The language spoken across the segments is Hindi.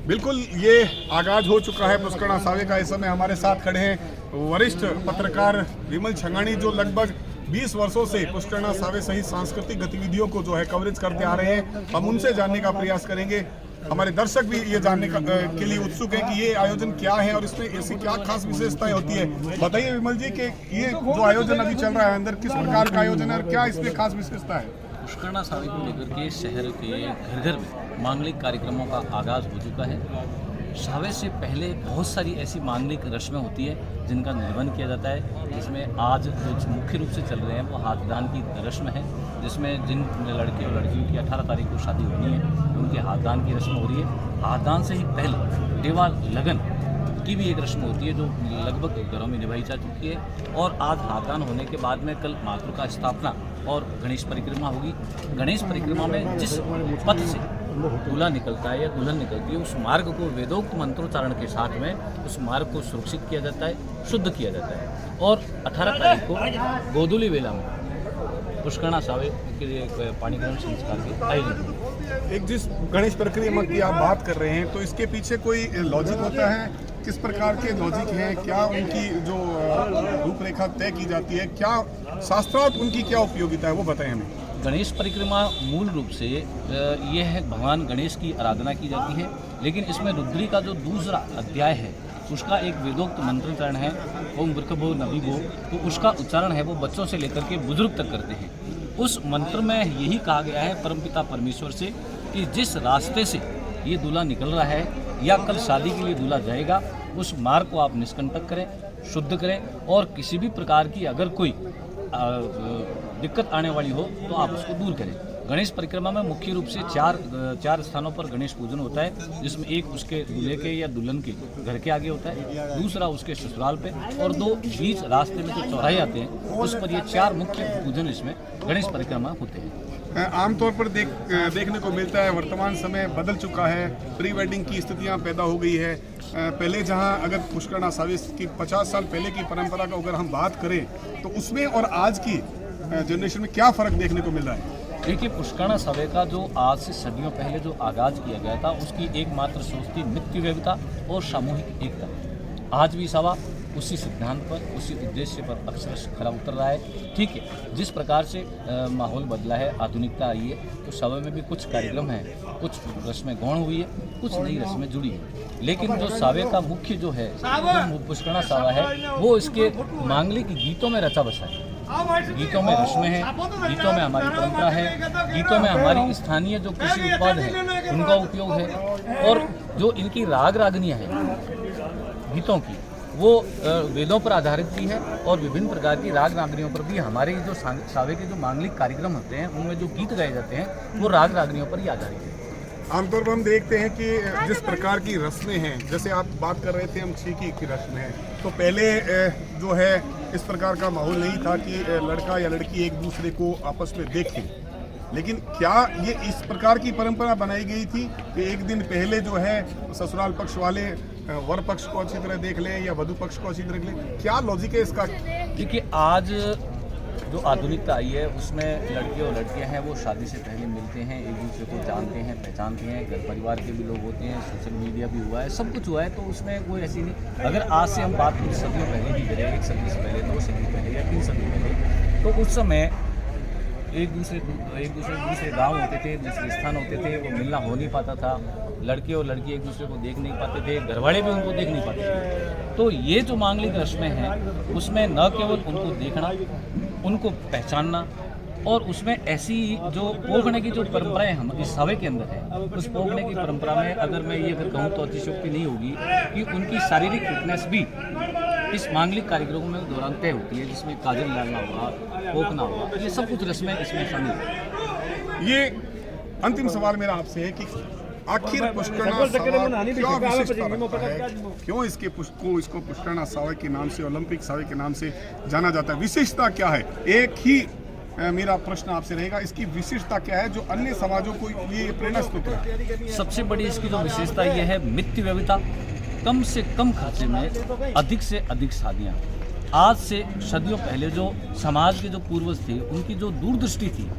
बिल्कुल, ये आगाज हो चुका है पुष्करणा सावे का। इस समय हमारे साथ खड़े हैं वरिष्ठ पत्रकार विमल छंगानी, जो लगभग 20 वर्षों से पुष्करणा सावे सहित सांस्कृतिक गतिविधियों को जो है कवरेज करते आ रहे हैं। हम उनसे जानने का प्रयास करेंगे। हमारे दर्शक भी ये जानने के लिए उत्सुक हैं कि ये आयोजन क्या है और इसमें ऐसी क्या खास विशेषताएं होती है। बताइए विमल जी कि ये जो आयोजन अभी चल रहा है अंदर किस प्रकार का आयोजन है और क्या इसमें खास विशेषता है। पुष्करणा सावे को लेकर के शहर के घर घर में मांगलिक कार्यक्रमों का आगाज हो चुका है। सावे से पहले बहुत सारी ऐसी मांगलिक रस्में होती है जिनका निर्वहन किया जाता है। इसमें आज जो मुख्य रूप से चल रहे हैं वो हाथदान की रस्म है, जिसमें जिन लड़के और लड़कियों की 18 तारीख को शादी होनी है उनके हाथदान की रस्म हो रही है। हाथदान से ही पहले देवा लगन की भी एक रस्म होती है जो लगभग घरों में निभाई जा चुकी है। और आज हाथदान होने के बाद में कल मातृका स्थापना और गणेश परिक्रमा होगी। गणेश परिक्रमा में जिस पथ से दूल्हा निकलता है या दुल्हन निकलती है, उस मार्ग को वेदोक्त मंत्रोच्चारण के साथ में उस मार्ग को सुरक्षित किया जाता है, शुद्ध किया जाता है। और 18 तारीख को गोधूली वेला में पुष्करणा सावे के लिए पाणी ग्रहण संस्कार के आयोजन होंगे। एक जिस गणेश परिक्रमा की आप बात कर रहे हैं तो इसके पीछे कोई लॉजिक होता है, किस प्रकार के लॉजिक हैं, क्या उनकी जो रूपरेखा तय की जाती है, क्या शास्त्रार्थ उनकी क्या उपयोगिता है, वो बताएं हमें। गणेश परिक्रमा मूल रूप से ये है भगवान गणेश की आराधना की जाती है, लेकिन इसमें रुद्री का जो दूसरा अध्याय है उसका एक वेदोक्त मंत्रोच्चारण है, ओम वृषभो नभीभो। तो उसका उच्चारण है वो बच्चों से लेकर के बुजुर्ग तक करते हैं। उस मंत्र में यही कहा गया है परमपिता परमेश्वर से कि जिस रास्ते से ये दूल्हा निकल रहा है या कल शादी के लिए दूल्हा जाएगा, उस मार्ग को आप निष्कंटक करें, शुद्ध करें और किसी भी प्रकार की अगर कोई दिक्कत आने वाली हो तो आप उसको दूर करें। गणेश परिक्रमा में मुख्य रूप से चार स्थानों पर गणेश पूजन होता है, जिसमें एक उसके दूल्हे के या दुल्हन के घर के आगे होता है, दूसरा उसके ससुराल पे और 2 बीच रास्ते में जो चौराहे आते हैं उस पर ये 4 मुख्य पूजन इसमें गणेश परिक्रमा होते हैं। आमतौर पर देखने को मिलता है, वर्तमान समय बदल चुका है, प्री वेडिंग की स्थितियां पैदा हो गई है। पहले जहां अगर पुष्करणा सावे की 50 साल पहले की परंपरा का अगर हम बात करें तो उसमें और आज की जनरेशन में क्या फ़र्क देखने को मिल रहा है। देखिए, पुष्करणा सावे का जो आज से सदियों पहले जो आगाज़ किया गया था उसकी एकमात्र सोच थी नित्य वैविधता और सामूहिक एकता। आज भी सावा उसी सिद्धांत पर, उसी उद्देश्य पर अक्षरश खरा उतर रहा है। ठीक है, जिस प्रकार से माहौल बदला है, आधुनिकता आई है, तो सावे में भी कुछ कार्यक्रम हैं, कुछ रस्में गौण हुई है, कुछ नई रस्में जुड़ी है। लेकिन जो सावे का मुख्य जो है पुष्करणा सावा है वो इसके मांगलिक गीतों में रचा बसा है। गीतों में रस्में हैं, गीतों में हमारी परंपरा है, गीतों में हमारी स्थानीय जो कृषि उत्पाद है उनका उपयोग है, और जो इनकी राग रागनियाँ हैं गीतों की वो वेदों पर आधारित भी है। और विभिन्न प्रकार की राग रागनियों पर भी हमारे जो सावे के जो मांगलिक कार्यक्रम होते हैं उनमें जो गीत गाए जाते हैं वो राग रागनियों पर ही आधारित है। आमतौर पर हम देखते हैं कि जिस प्रकार की रस्में हैं, जैसे आप बात कर रहे थे हम छीकी की रस्म है, तो पहले जो है इस प्रकार का माहौल नहीं था कि लड़का या लड़की एक दूसरे को आपस में देखें। लेकिन क्या ये इस प्रकार की परंपरा बनाई गई थी कि एक दिन पहले जो है ससुराल पक्ष वाले वर पक्ष को अच्छी तरह देख लें या वधु पक्ष को अच्छी तरह देख लें, क्या लॉजिक है इसका। देखिए, आज जो आधुनिकता आई है उसमें लड़के और लड़कियां हैं वो शादी से पहले मिलते हैं, एक दूसरे को जानते हैं, पहचानते हैं, घर परिवार के भी लोग होते हैं, सोशल मीडिया भी हुआ है, सब कुछ हुआ है, तो उसमें कोई ऐसी नहीं। अगर आज से हम बात कुछ सदियों पहले की करें, 1 सदी से पहले, 2 सदी पहले या 3 सदी पहले, तो उस समय एक दूसरे गांव होते थे, दूसरे स्थान होते थे, वो मिलना हो नहीं पाता था, लड़के और लड़की एक दूसरे को देख नहीं पाते थे, घरवाले भी उनको देख नहीं पाते थे। तो ये जो मांगलिक रस्में हैं उसमें न केवल उनको देखना, उनको पहचानना, और उसमें ऐसी जो पोगने की जो परंपराएं हम इस सावे के अंदर है, उस पोगने की परंपरा में अगर मैं ये अगर कहूँ तो अतिशयोक्ति नहीं होगी कि उनकी शारीरिक फिटनेस भी इस मांगलिक कार्यक्रमों में दौरान तय होती है, जिसमें काजल डालना हुआ, पोखना हुआ, ये सब कुछ रस्में इसमें शामिल है। ये अंतिम सवाल मेरा आपसे है कि आखिर पुष्करणा सावा क्या विशेषता रखता है, क्यों इसको पुष्करणा सावे के नाम से, ओलंपिक सावे के नाम से जाना जाता है, विशेषता क्या है। एक ही मेरा प्रश्न आपसे रहेगा, इसकी विशेषता क्या है जो अन्य समाजों को ये प्रेरणा स्रोत है। सबसे बड़ी इसकी जो विशेषता ये है मित्य वैविधता, कम से कम खर्चे में अधिक से अधिक शादियाँ। आज से सदियों पहले जो समाज के जो पूर्वज थे उनकी जो दूरदृष्टि थी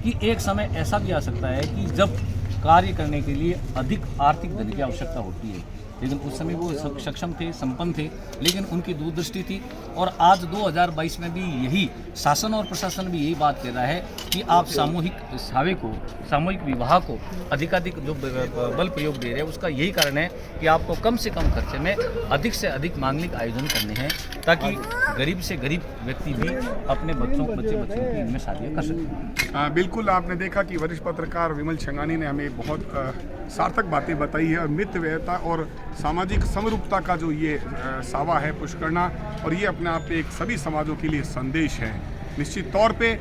कि एक समय ऐसा भी आ सकता है कि जब कार्य करने के लिए अधिक आर्थिक धन की आवश्यकता होती है, लेकिन उस समय वो सक्षम थे, संपन्न थे, लेकिन उनकी दूरदृष्टि थी। और आज 2022 में भी यही शासन और प्रशासन भी यही बात कह रहा है कि आप सामूहिक सावे को, सामूहिक विवाह को अधिकाधिक जो बल प्रयोग दे रहे हैं, उसका यही कारण है कि आपको कम से कम खर्चे में अधिक से अधिक मांगलिक आयोजन करने हैं, ताकि गरीब से गरीब व्यक्ति भी अपने बच्चों की इनमें शादियाँ कर सकें। बिल्कुल, आपने देखा कि वरिष्ठ पत्रकार विमल छंगानी ने हमें बहुत सार्थक बातें बताई है और मितव्ययता और सामाजिक समरूपता का जो ये सावा है पुष्करना, और ये अपने आप में एक सभी समाजों के लिए संदेश है। निश्चित तौर पे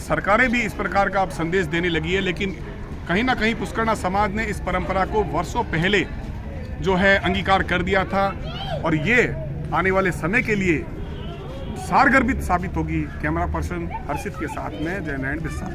सरकारें भी इस प्रकार का अब संदेश देने लगी है, लेकिन कहीं ना कहीं पुष्करना समाज ने इस परंपरा को वर्षों पहले जो है अंगीकार कर दिया था, और ये आने वाले समय के लिए सारगर्भित साबित होगी। कैमरा पर्सन हर्षित के साथ में जय नारायण बिस्सा।